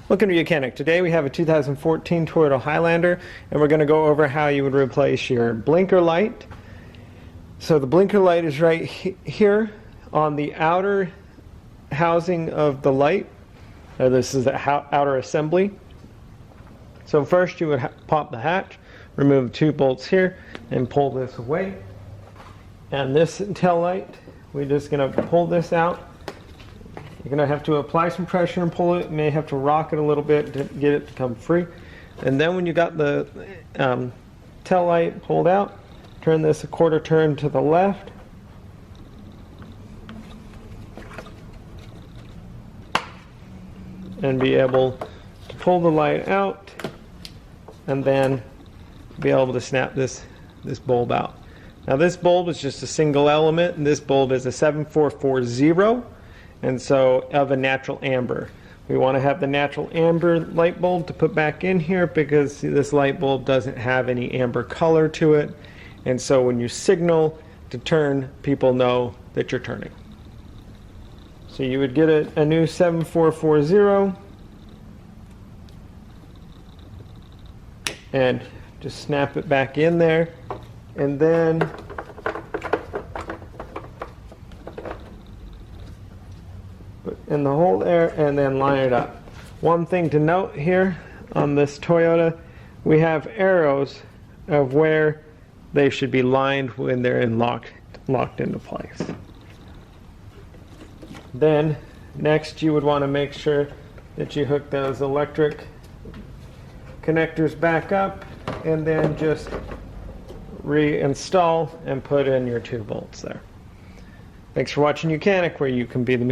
Welcome to YOUCANIC. Today we have a 2014 Toyota Highlander, and we're going to go over how you would replace your blinker light. So the blinker light is right here on the outer housing of the light. This is the outer assembly. So first you would pop the hatch, remove 2 bolts here, and pull this away. And this tail light, we're just going to pull this out. You're going to have to apply some pressure and pull it. You may have to rock it a little bit to get it to come free. And then when you got the tail light pulled out, turn this a quarter turn to the left. And be able to pull the light out and then be able to snap this bulb out. Now this bulb is just a single element, and this bulb is a 7440. And so of a natural amber. We want to have the natural amber light bulb to put back in here because this light bulb doesn't have any amber color to it. And so when you signal to turn, people know that you're turning. So you would get a new 7440 and just snap it back in there, and then in the hole there, and then line it up. One thing to note here on this Toyota, we have arrows of where they should be lined when they're locked into place. Then next you would want to make sure that you hook those electric connectors back up, and then just reinstall and put in your 2 bolts there. Thanks for watching YOUCANIC, where you can be the